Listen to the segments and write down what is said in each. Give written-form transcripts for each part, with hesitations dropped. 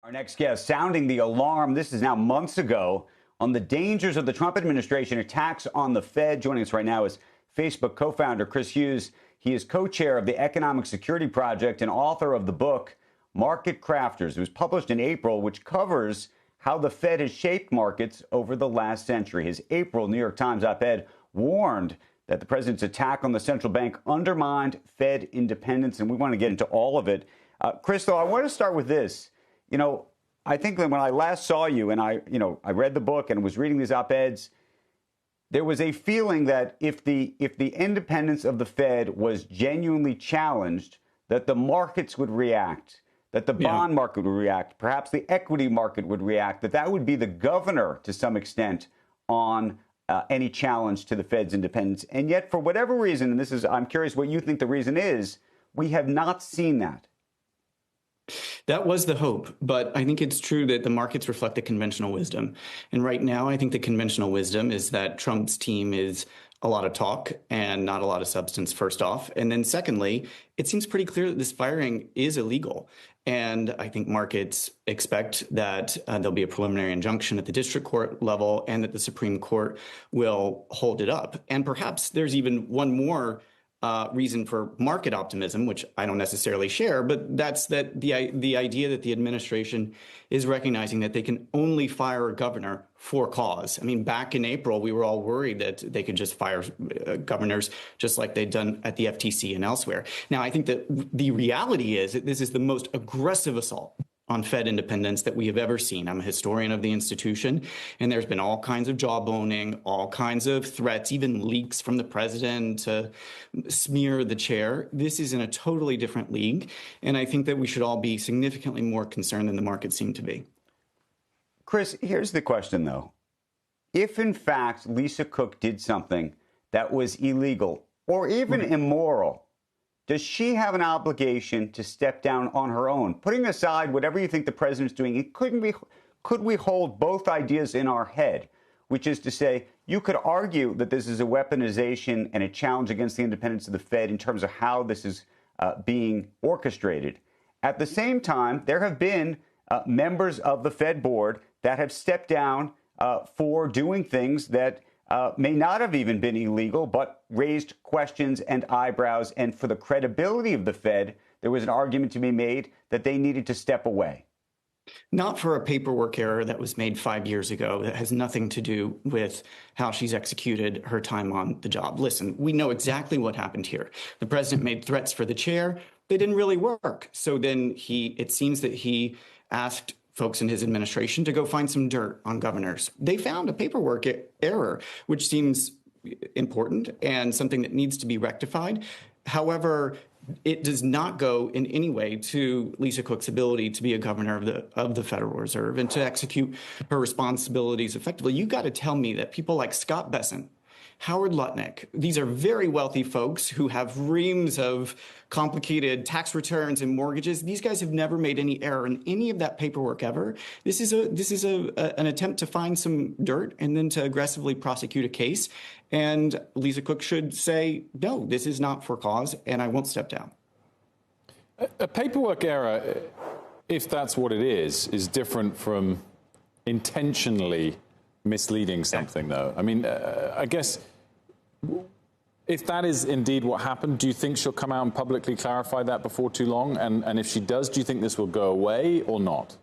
Our next guest sounding the alarm, this is now months ago, on the dangers of the Trump administration attacks on the Fed. Joining us right now is Facebook co-founder Chris Hughes. He is co-chair of the Economic Security Project and author of the book Market Crafters. It was published in April, which covers how the Fed has shaped markets over the last century. His April New York Times op-ed warned that the president's attack on the central bank undermined Fed independence, and we want to get into all of it. Chris, though, I want to start with this. You know, I think that when I last saw you and I read the book and was reading these op-eds, there was a feeling that if the independence of the Fed was genuinely challenged, that the markets would react, that the bond market would react, perhaps the equity market would react, that would be the governor to some extent on any challenge to the Fed's independence. And yet, for whatever reason, and I'm curious what you think the reason is, we have not seen that. That was the hope, but I think it's true that the markets reflect the conventional wisdom. And right now, I think the conventional wisdom is that Trump's team is a lot of talk and not a lot of substance, first off. And then secondly, it seems pretty clear that this firing is illegal. And I think markets expect that there'll be a preliminary injunction at the district court level and that the Supreme Court will hold it up. And perhaps there's even one more reason for market optimism, which I don't necessarily share, but that's that the idea that the administration is recognizing that they can only fire a governor for cause. I mean, back in April, we were all worried that they could just fire governors just like they'd done at the FTC and elsewhere. Now, I think that the reality is that this is the most aggressive assault on Fed independence that we have ever seen. I'm a historian of the institution, and there's been all kinds of jawboning, all kinds of threats, even leaks from the president to smear the chair. This is in a totally different league, and I think that we should all be significantly more concerned than the markets seem to be. Chris, here's the question, though. If, in fact, Lisa Cook did something that was illegal or even immoral, does she have an obligation to step down on her own? Putting aside whatever you think the president's doing, could we hold both ideas in our head, which is to say, you could argue that this is a weaponization and a challenge against the independence of the Fed in terms of how this is being orchestrated. At the same time, there have been members of the Fed board that have stepped down for doing things that may not have even been illegal, but raised questions and eyebrows. And for the credibility of the Fed, there was an argument to be made that they needed to step away. Not for a paperwork error that was made 5 years ago that has nothing to do with how she's executed her time on the job. Listen, we know exactly what happened here. The president made threats for the chair. They didn't really work. So then it seems that he asked folks in his administration to go find some dirt on governors. They found a paperwork error, which seems important and something that needs to be rectified. However, it does not go in any way to Lisa Cook's ability to be a governor of the Federal Reserve and to execute her responsibilities effectively. You got to tell me that people like Scott Bessent, Howard Lutnick, these are very wealthy folks who have reams of complicated tax returns and mortgages. These guys have never made any error in any of that paperwork ever. This is an attempt to find some dirt and then to aggressively prosecute a case. And Lisa Cook should say, no, this is not for cause, and I won't step down. A paperwork error, if that's what it is different from intentionally misleading something, though. I mean, I guess if that is indeed what happened, do you think she'll come out and publicly clarify that before too long? And if she does, do you think this will go away or not?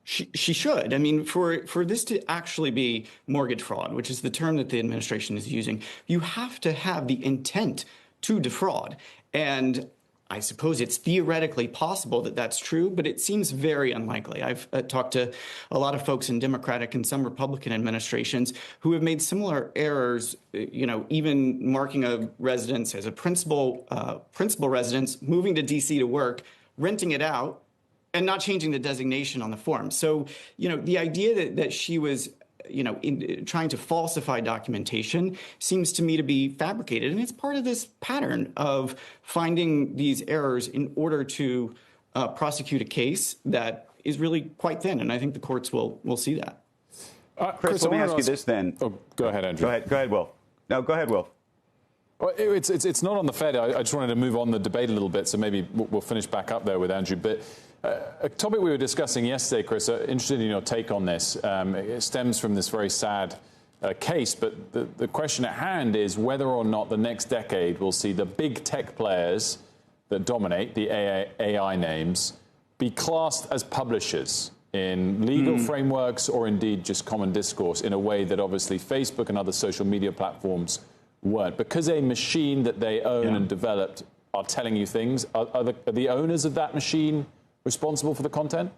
She should. I mean, for this to actually be mortgage fraud, which is the term that the administration is using, you have to have the intent to defraud. And I suppose it's theoretically possible that that's true, but it seems very unlikely. I've talked to a lot of folks in Democratic and some Republican administrations who have made similar errors, even marking a residence as a principal residence, moving to D.C. to work, renting it out, and not changing the designation on the form. So, the idea that she was trying to falsify documentation seems to me to be fabricated. And it's part of this pattern of finding these errors in order to prosecute a case that is really quite thin. And I think the courts will see that. Chris, let me ask you this then. Oh, go ahead, Andrew. Go ahead, Will. No, go ahead, Will. Well, it's not on the Fed. I just wanted to move on the debate a little bit, so maybe we'll finish back up there with Andrew. But A topic we were discussing yesterday, Chris, interested in your take on this. It stems from this very sad case, but the question at hand is whether or not the next decade will see the big tech players that dominate, the AI names, be classed as publishers in legal frameworks or indeed just common discourse in a way that obviously Facebook and other social media platforms weren't. Because a machine that they own and developed are telling you things, are the owners of that machine responsible for the content?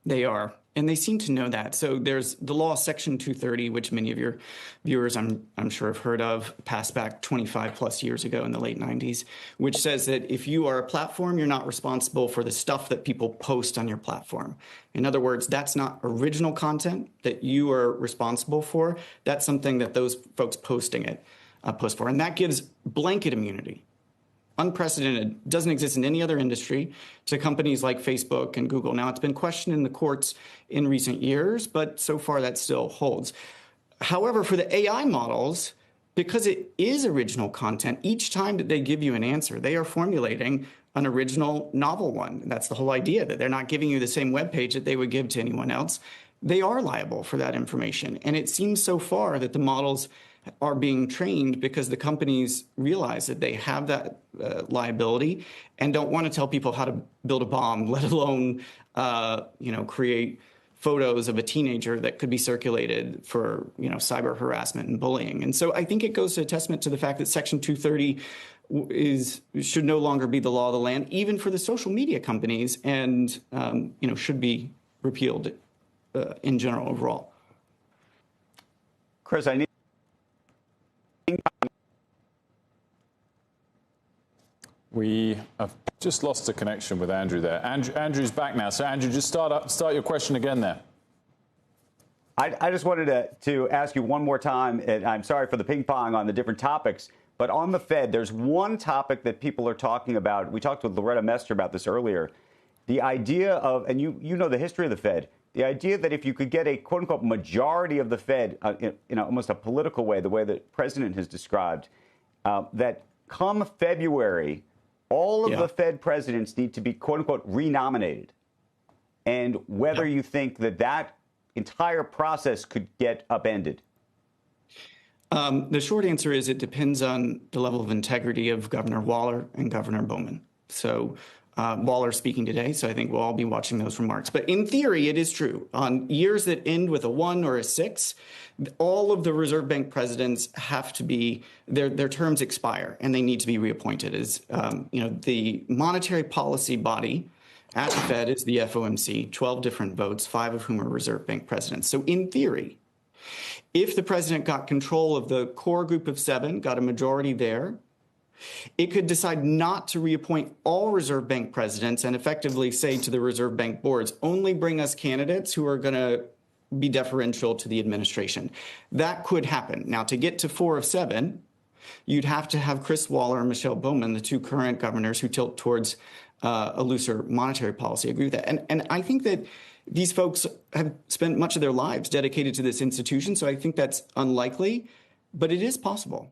They are, and they seem to know that. So there's the law, Section 230, which many of your viewers, I'm sure, have heard of, passed back 25 plus years ago in the late 90s, which says that if you are a platform, you're not responsible for the stuff that people post on your platform. In other words, that's not original content that you are responsible for. That's something that those folks posting it post for. And that gives blanket immunity. Unprecedented, doesn't exist in any other industry, to companies like Facebook and Google. Now, it's been questioned in the courts in recent years, but so far that still holds. However, for the AI models, because it is original content, each time that they give you an answer, they are formulating an original novel one. That's the whole idea, that they're not giving you the same web page that they would give to anyone else. They are liable for that information. And it seems so far that the models are being trained because the companies realize that they have that liability and don't want to tell people how to build a bomb, let alone, create photos of a teenager that could be circulated for, cyber harassment and bullying. And so I think it goes to a testament to the fact that Section 230 should no longer be the law of the land, even for the social media companies, and, should be repealed in general overall. Chris, I need. We have just lost a connection with Andrew there. Andrew's back now. So, Andrew, just start your question again there. I just wanted to ask you one more time, and I'm sorry for the ping pong on the different topics, but on the Fed, there's one topic that people are talking about. We talked with Loretta Mester about this earlier. The idea of, and you know the history of the Fed, the idea that if you could get a quote-unquote majority of the Fed, in almost a political way, the way that the president has described, that come February, all of the Fed presidents need to be, quote-unquote, renominated. And whether you think that entire process could get upended. The short answer is it depends on the level of integrity of Governor Waller and Governor Bowman. So Waller's speaking today, so I think we'll all be watching those remarks. But in theory, it is true. On years that end with a 1 or a 6, all of the Reserve Bank presidents have to be, their terms expire, and they need to be reappointed. As the monetary policy body at the Fed is the FOMC, 12 different votes, 5 of whom are Reserve Bank presidents. So in theory, if the president got control of the core group of 7, got a majority there, it could decide not to reappoint all Reserve Bank presidents and effectively say to the Reserve Bank boards, only bring us candidates who are going to be deferential to the administration. That could happen. Now, to get to 4 of 7, you'd have to have Chris Waller and Michelle Bowman, the 2 current governors who tilt towards a looser monetary policy, agree with that. And I think that these folks have spent much of their lives dedicated to this institution, so I think that's unlikely, but it is possible.